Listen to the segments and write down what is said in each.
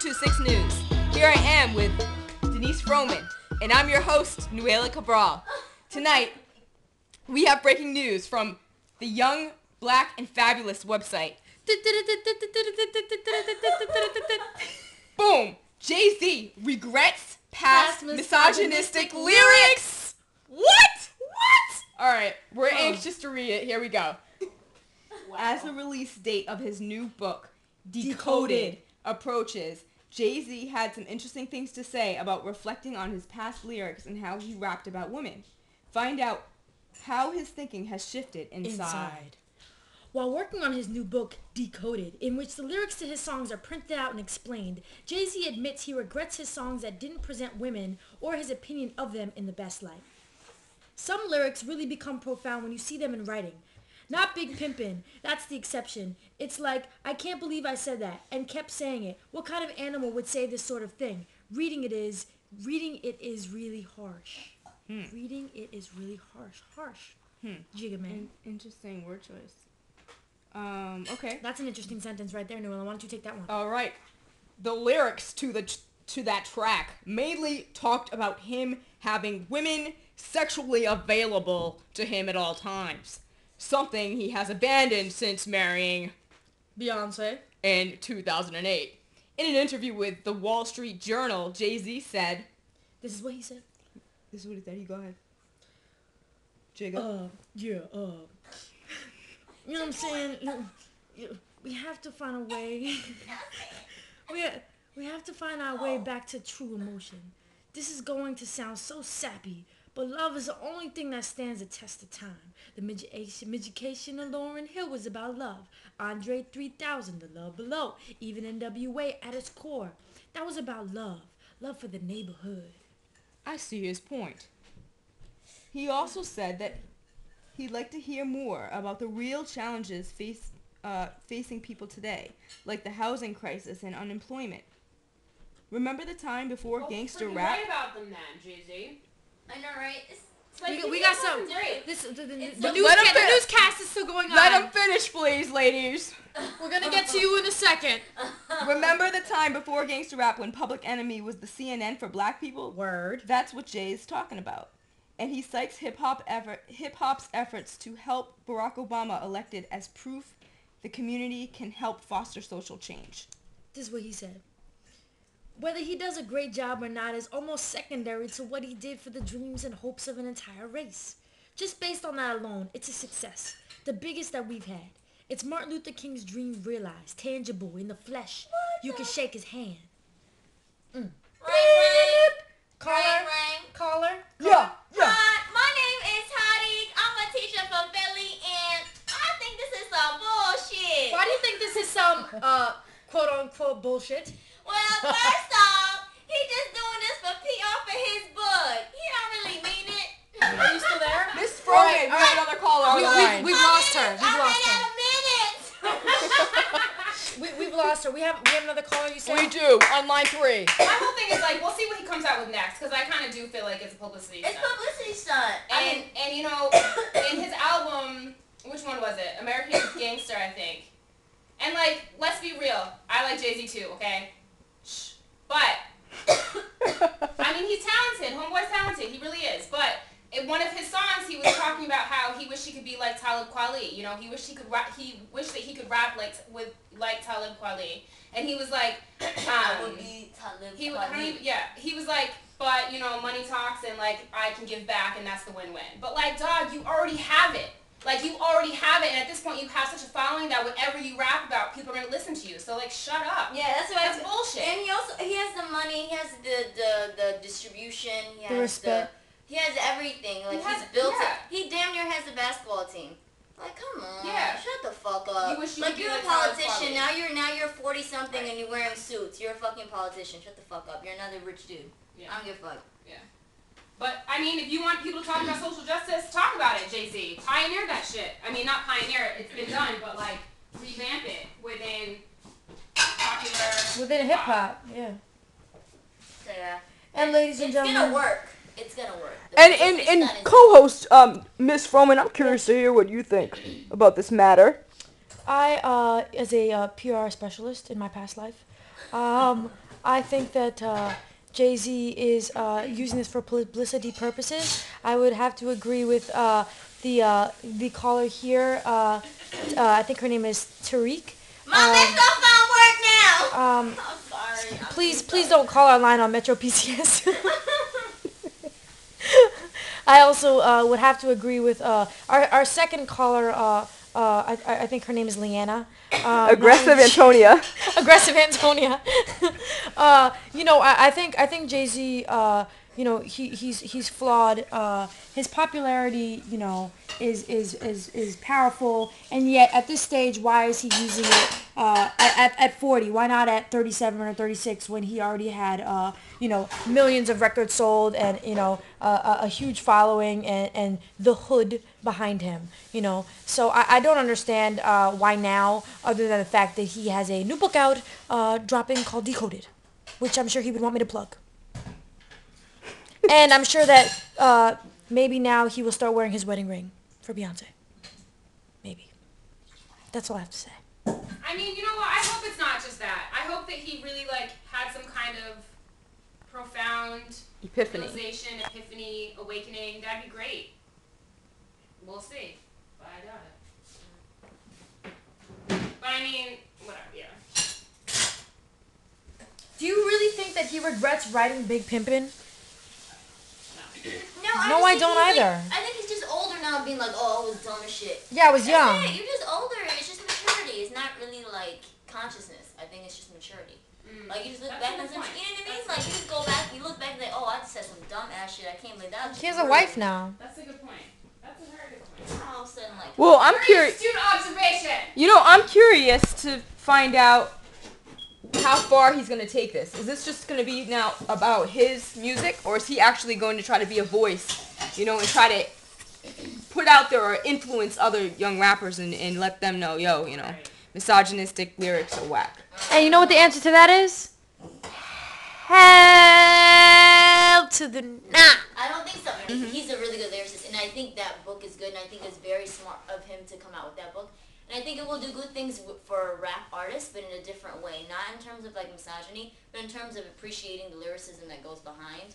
to 6 News. Here I am with Denise Froman, and I'm your host, Nuela Cabral. Tonight, we have breaking news from the Young, Black, and Fabulous website. Boom! Jay-Z regrets past misogynistic lyrics! What? Alright, we're anxious to read it. Here we go. Wow. As the release date of his new book, Decoded, approaches, Jay-Z had some interesting things to say about reflecting on his past lyrics and how he rapped about women. Find out how his thinking has shifted inside. While working on his new book, Decoded, in which the lyrics to his songs are printed out and explained, Jay-Z admits he regrets his songs that didn't present women or his opinion of them in the best light. Some lyrics really become profound when you see them in writing. Not Big Pimpin', that's the exception. It's like, I can't believe I said that, and kept saying it. What kind of animal would say this sort of thing? Reading it is really harsh. Reading it is really harsh. Jigga man. Interesting word choice. Okay. That's an interesting sentence right there, Noella. Why don't you take that one? All right. The lyrics to that track mainly talked about him having women sexually available to him at all times. Something he has abandoned since marrying Beyonce in 2008. In an interview with the Wall Street Journal, Jay-Z said... This is what he said? This is what he said. You go ahead. Jigga? You know what I'm saying? We have to find a way. we have to find our way back to true emotion. This is going to sound so sappy, but love is the only thing that stands the test of time. The Misogynistic of Lauryn Hill was about love. Andre 3000, The Love Below. Even NWA at its core. That was about love. Love for the neighborhood. I see his point. He also said that he'd like to hear more about the real challenges facing people today, like the housing crisis and unemployment. Remember the time before gangster rap? Write about them then, Jay-Z. I know, right? We got some. The newscast is still going on. Let him finish, please, ladies. We're gonna get to you in a second. Remember the time before gangster rap when Public Enemy was the CNN for black people? Word. That's what Jay's talking about. And he cites hip-hop's efforts to help Barack Obama elected as proof the community can help foster social change. This is what he said. Whether he does a great job or not is almost secondary to what he did for the dreams and hopes of an entire race. Just based on that alone, it's a success. The biggest that we've had. It's Martin Luther King's dream realized, tangible, in the flesh. You can shake his hand. Ring. Caller. Yeah. My name is Hadi. I'm a teacher from Philly, and I think this is some bullshit. Why do you think this is some, quote-unquote bullshit? Well, first off, he just doing this for PR for his book. He don't really mean it. Are you still there? Miss Froman, we have another caller on the line. We've lost her. I ran out of minutes. We've lost her. We have another caller, you said? We do, on line 3. My whole thing is like, we'll see what he comes out with next, because I kind of do feel like it's a publicity stunt. It's publicity stunt. And you know, in his album, which one was it? American Gangster, I think. And like, let's be real. I like Jay-Z too, okay? But, I mean, he's talented. Homeboy's talented. He really is. But in one of his songs, he was talking about how he wished he could be like Talib Kweli. You know, he wished he could rap. He wished that he could rap like Talib Kweli. And he was like, I would be Talib Kweli. He was like, but you know, money talks, and like I can give back, and that's the win-win. But like, dog, you already have it. Like, you already have it, and at this point, you have such a following that whatever you rap about, people are going to listen to you. So, like, shut up. Yeah, that's bullshit. And he has the money, he has the distribution, he has the respect. He has everything. Like, he's built it. He damn near has the basketball team. Like, come on. Yeah. Shut the fuck up. You're a politician. Now you're 40-something and you're wearing suits. You're a fucking politician. Shut the fuck up. You're another rich dude. Yeah. I don't give a fuck. Yeah. But, I mean, if you want people to talk about social justice, talk about it, Jay-Z. Pioneer that shit. I mean, not pioneer it. It's been done, but, like, revamp it within popular... Within hip-hop, yeah. So, yeah. And ladies and gentlemen... It's gonna work. And co-host, Miss Froman, I'm curious to hear what you think about this matter. I, as a PR specialist in my past life, I think that Jay-Z is using this for publicity purposes. I would have to agree with the caller here. I think her name is Tariq. Mom, my cell phone work now. I'm sorry. Please don't call our line on Metro PCS. I also would have to agree with our second caller. I think her name is Leanna. Aggressive Antonia. Aggressive Antonia. I think Jay-Z. He's flawed. His popularity, is powerful, and yet at this stage, why is he using it at 40? Why not at 37 or 36 when he already had millions of records sold and a huge following and the hood behind him? So I don't understand why now, other than the fact that he has a new book out dropping called Decoded, which I'm sure he would want me to plug. And I'm sure that maybe now he will start wearing his wedding ring for Beyonce. Maybe. That's all I have to say. I mean, you know what? I hope it's not just that. I hope that he really, had some kind of profound realization, epiphany, awakening. That'd be great. We'll see. But I doubt it. But I mean, whatever, yeah. Do you really think that he regrets writing Big Pimpin'? No, I don't either. I think he's just older now, being like, oh, I was dumb as shit. Yeah, I was young. Yeah, you're just older. It's just maturity. It's not really consciousness. I think it's just maturity. You just look back and you know what I mean? You just go back, you look back and oh, I just said some dumb ass shit. I can't believe that. He has a wife now. That's a good point. That's a very good point. All of a sudden, well, I'm curious. Astute observation. I'm curious to find out how far he's going to take this. Is this just going to be now about his music, or is he actually going to try to be a voice, and try to put out there or influence other young rappers and let them know, misogynistic lyrics are whack? And you know what the answer to that is? Hell to the nah. I don't think so. He's a really good lyricist, and I think that book is good, and I think it's very smart of him to come out with that book. And I think it will do good things for rap artists, but in a different way. Not in terms of misogyny, but in terms of appreciating the lyricism that goes behind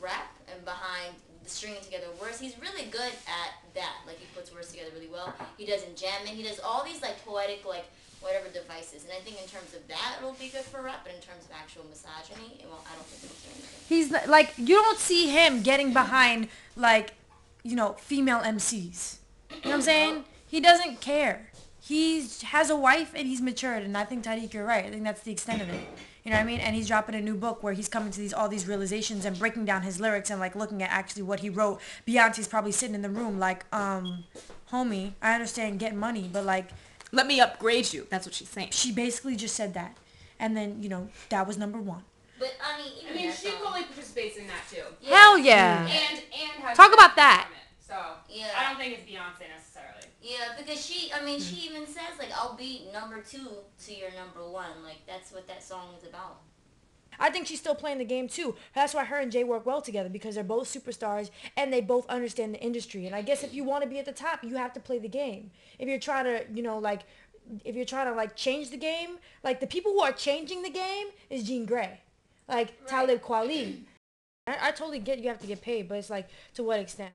rap and behind the stringing together words. He's really good at that. He puts words together really well. He does enjambment. He does all these poetic whatever devices. And I think in terms of that, it'll be good for rap. But in terms of actual misogyny, I don't think it'll do anything. He's you don't see him getting behind female MCs. You know what I'm saying? He doesn't care. He has a wife and he's matured, and I think Tariq, you're right. I think that's the extent of it. You know what I mean? And he's dropping a new book where he's coming to all these realizations and breaking down his lyrics and looking at actually what he wrote. Beyonce's probably sitting in the room homie, I understand getting money, but let me upgrade you. That's what she's saying. She basically just said that, and then that was number one. But I mean, she fully participates in that too. Yeah. Hell yeah. And has talk about that. So yeah, I don't think it's Beyonce necessarily. Yeah, because she even says I'll be number 2 to your number 1. That's what that song is about. I think she's still playing the game too. That's why her and Jay work well together, because they're both superstars and they both understand the industry. And I guess if you want to be at the top, you have to play the game. If you're trying to, change the game, the people who are changing the game is Jean Grey, Talib Kweli. I totally get you have to get paid, but it's to what extent?